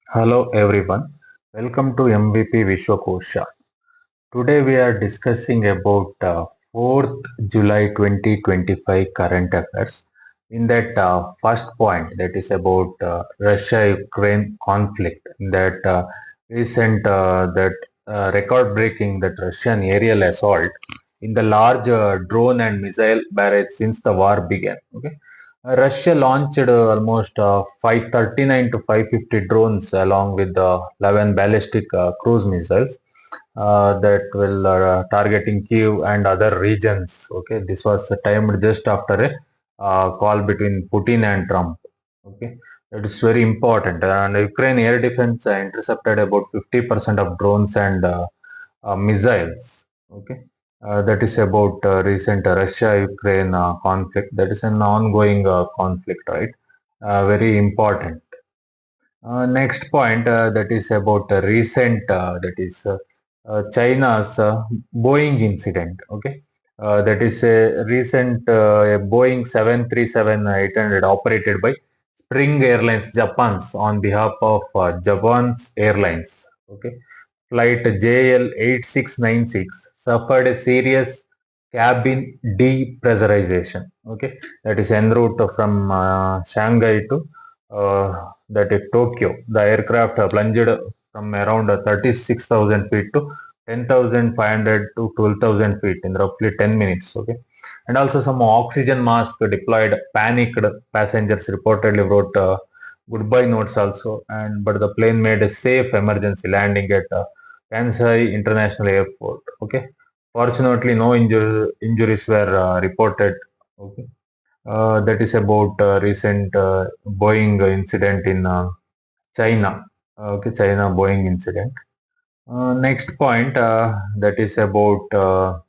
Hello everyone, welcome to MVP Vishwakosha. Today we are discussing about 4th July 2025 current affairs. In that first point, that is about Russia-Ukraine conflict. In that recent that record-breaking that Russian aerial assault in the large drone and missile barrage since the war began. Okay, Russia launched almost 539 to 550 drones along with 11 ballistic cruise missiles that will targeting Kiev and other regions. Okay, this was timed just after a call between Putin and Trump. Okay, that is very important. And Ukraine air defense intercepted about 50% of drones and missiles. Okay, that is about recent Russia-Ukraine conflict. That is an ongoing conflict, right? Very important. Next point that is about recent that is China's Boeing incident. Okay, that is a recent a Boeing 737-800 operated by Spring Airlines Japan's on behalf of Japan's Airlines. Okay, flight JL 8696 suffered a serious cabin depressurization. Okay, that is en route from Shanghai to that is Tokyo. The aircraft plunged from around 36,000 feet to 10,500 to 12,000 feet in roughly 10 minutes. Okay, and also some oxygen mask deployed. Panicked passengers reportedly wrote goodbye notes also, and but the plane made a safe emergency landing at Kansai International Airport. Okay, fortunately, no injuries were reported. Okay, that is about recent Boeing incident in China. Okay, China Boeing incident. Next point that is about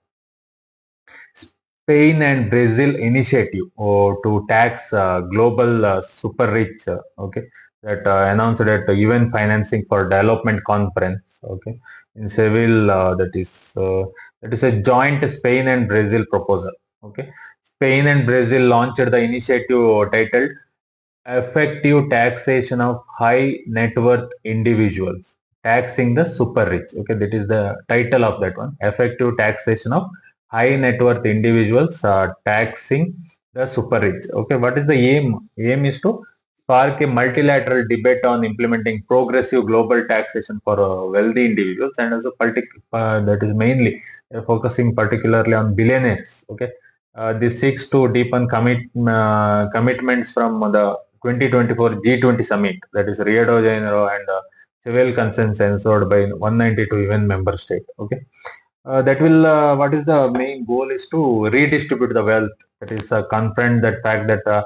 Spain and Brazil initiative to tax global super rich. Okay, that announced at the UN Financing for Development Conference. Okay, in Seville. That is a joint Spain and Brazil proposal. Okay, Spain and Brazil launched the initiative titled effective taxation of high net worth individuals, taxing the super rich. Okay, that is the title of that one. Effective taxation of high net worth individuals, taxing the super rich. Okay, what is the aim? Aim is to spark a multilateral debate on implementing progressive global taxation for wealthy individuals, and also that is mainly focusing particularly on billionaires. Okay, this seeks to deepen commitments from the 2024 G20 summit, that is Rio de Janeiro, and civil consensus ensured by 192 UN member state. Okay, that will what is the main goal is to redistribute the wealth. That is confront that fact that the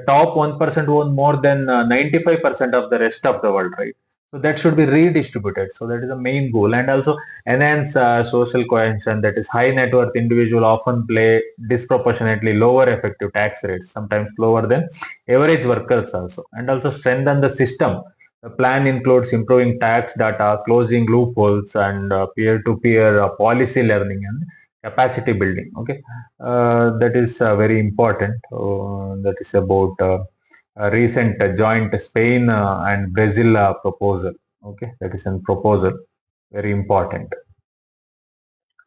top 1% own more than 95% of the rest of the world, right? So that should be redistributed. So that is the main goal, and also enhance social cohesion. That is high net worth individual often play disproportionately lower effective tax rates, sometimes lower than average workers also, and also strengthen the system. The plan includes improving tax data, closing loopholes, and peer-to-peer policy learning and capacity building. Okay, that is very important. That is about recent joint Spain and Brazil proposal. Okay, that is a proposal, very important.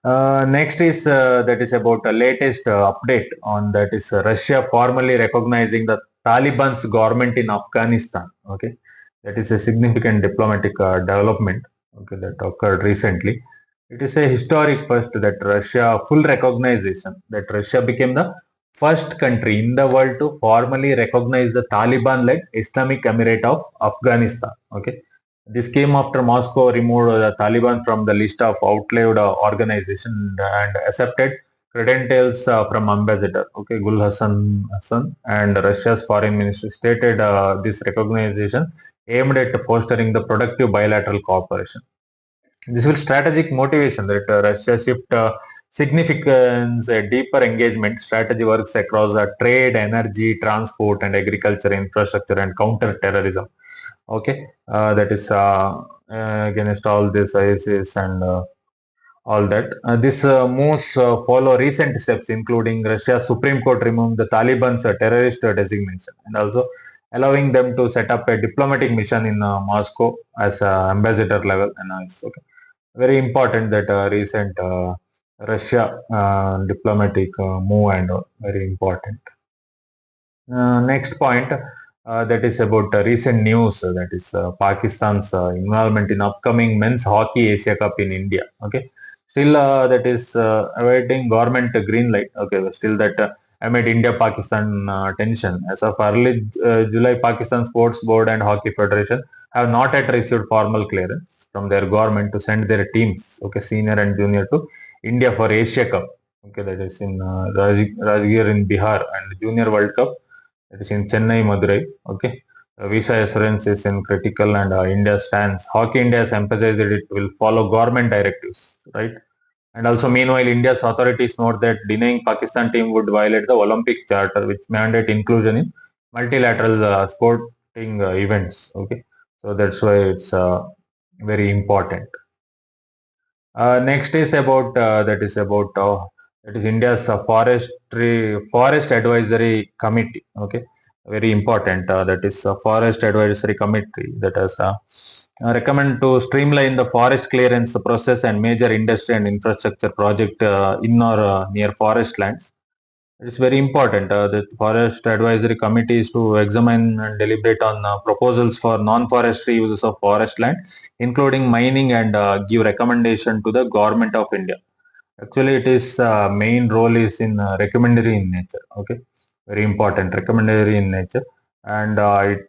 Next is that is about the latest update on that is Russia formally recognizing the Taliban's government in Afghanistan. Okay, that is a significant diplomatic development. Okay, that occurred recently. It is a historic first that Russia full recognition that Russia became the first country in the world to formally recognize the Taliban-led Islamic Emirate of Afghanistan. Okay, this came after Moscow removed the Taliban from the list of outlawed organization and accepted credentials from ambassador. Okay, Gul Hassan and Russia's foreign ministry stated this recognition aimed at fostering the productive bilateral cooperation. This will strategic motivation that Russia shift significance, a deeper engagement strategy works across trade, energy, transport, and agriculture, infrastructure, and counter terrorism. Okay, that is against all this ISIS and all that. This moves follow recent steps, including Russia's Supreme Court removing the Taliban's terrorist designation, and also allowing them to set up a diplomatic mission in Moscow as ambassador level. And it's okay. Very important that recent Russia diplomatic move and very important. Next point that is about recent news that is Pakistan's involvement in upcoming men's hockey Asia Cup in India. Okay, still that is awaiting government green light. Okay, still that amid India-Pakistan tension. As of early July, Pakistan Sports Board and Hockey Federation have not yet received formal clearance from their government to send their teams, okay, senior and junior, to India for Asia Cup. Okay, that is in Rajgir in Bihar, and Junior World Cup, it is in Chennai, Madurai. Okay. Visa assurance is in critical, and India stands. Hockey India has emphasized that it will follow government directives, right? And also, meanwhile, India's authorities note that denying Pakistan team would violate the Olympic Charter, which mandate inclusion in multilateral sporting events. Okay, so that's why it's very important. Next is about that is India's forest advisory committee. Okay, very important. That is a forest advisory committee that has recommend to streamline the forest clearance process and major industry and infrastructure project in or near forest lands. It's very important. The Forest Advisory Committee is to examine and deliberate on proposals for non-forestry uses of forest land, including mining, and give recommendation to the Government of India. Actually, it is main role is in recommendatory in nature. Okay, very important, recommendatory in nature, and it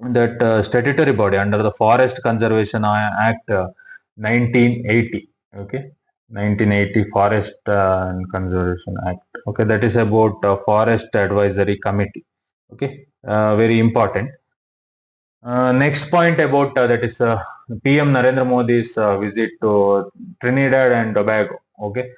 that statutory body under the Forest Conservation Act 1980. Okay, 1980 Forest and Conservation Act. Okay, that is about Forest Advisory Committee. Okay, very important. Next point about that is PM Narendra Modi's visit to Trinidad and Tobago. Okay,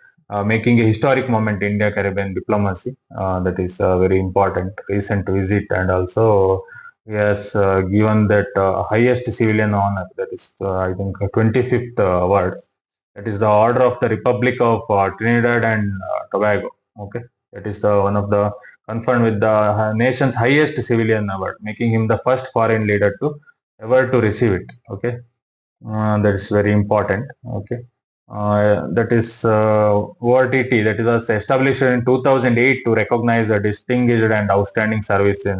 making a historic moment in India Caribbean diplomacy. That is very important recent visit, and also he has given that highest civilian honor. That is I think 25th award. That is the Order of the Republic of Trinidad and Tobago. Okay, that is the one of the conferred with the nation's highest civilian award, making him the first foreign leader to ever to receive it. Okay, that is very important. Okay, that is ORTT, that is was established in 2008 to recognize a distinguished and outstanding service in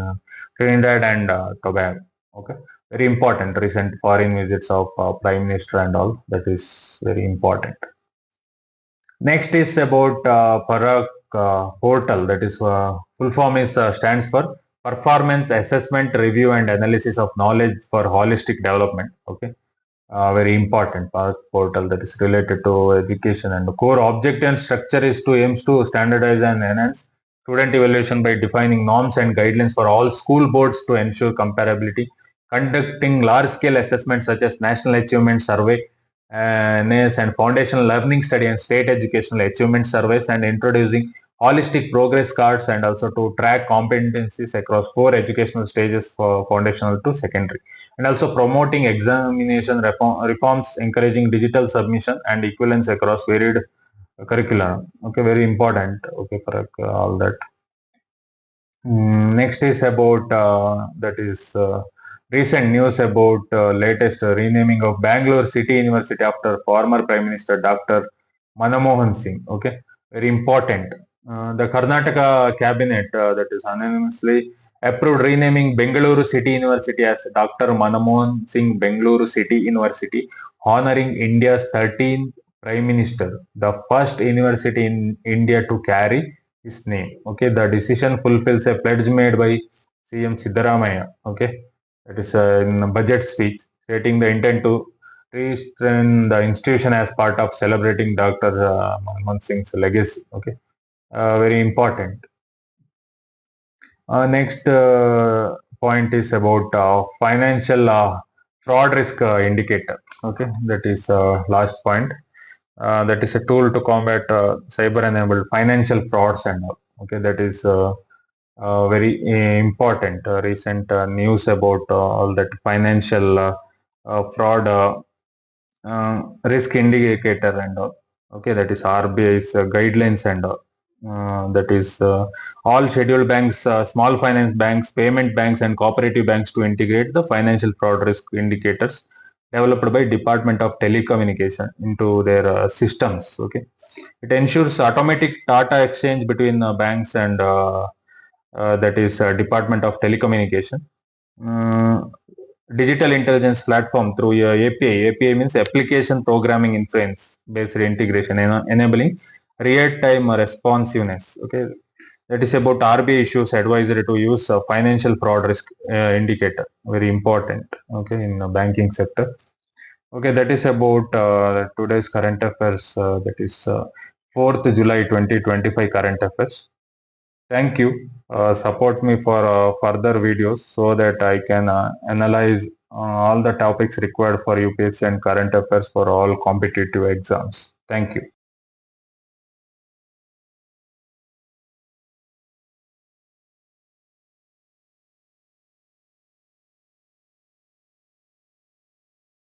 Trinidad and Tobago. Okay, very important recent foreign visits of Prime Minister and all. That is very important. Next is about Parak portal. That is full form is stands for Performance Assessment Review and Analysis of Knowledge for Holistic Development. Okay, very important Parak portal that is related to education, and the core objective and structure is to aims to standardize and enhance student evaluation by defining norms and guidelines for all school boards to ensure comparability, conducting large-scale assessments such as National Achievement Survey, NAS, and Foundational Learning Study and State Educational Achievement Surveys, and introducing holistic progress cards, and also to track competencies across 4 educational stages for foundational to secondary, and also promoting examination reforms, encouraging digital submission and equivalence across varied curricula. Okay, very important. Okay, for all that. Next is about that is recent news about latest renaming of Bangalore City University after former Prime Minister Dr. Manmohan Singh. Okay, very important. The Karnataka cabinet that is unanimously approved renaming Bengaluru City University as Dr. Manmohan Singh Bengaluru City University, honoring India's 13th Prime Minister, the first university in India to carry his name. Okay, the decision fulfills a pledge made by CM Siddaramaiah. Okay, that is in a budget speech stating the intent to re-strengthen the institution as part of celebrating Dr. Manmohan Singh's legacy. Okay, very important. Next point is about financial fraud risk indicator. Okay, that is last point. That is a tool to combat cyber-enabled financial frauds and all. Okay, that is very important. Recent news about all that financial fraud risk indicator and all. Okay, that is RBI's guidelines and all. that is all scheduled banks, small finance banks, payment banks, and cooperative banks to integrate the financial fraud risk indicators developed by Department of Telecommunication into their systems. Okay, it ensures automatic data exchange between banks and that is Department of Telecommunication. Uh, Digital intelligence platform through API. API means application programming inference based integration, enabling real-time responsiveness. Okay, that is about RBI issues advisory to use financial fraud risk indicator. Very important. Okay, in the banking sector. Okay, that is about today's current affairs. That is 4th July 2025 current affairs. Thank you. Support me for further videos so that I can analyze all the topics required for UPSC and current affairs for all competitive exams. Thank you.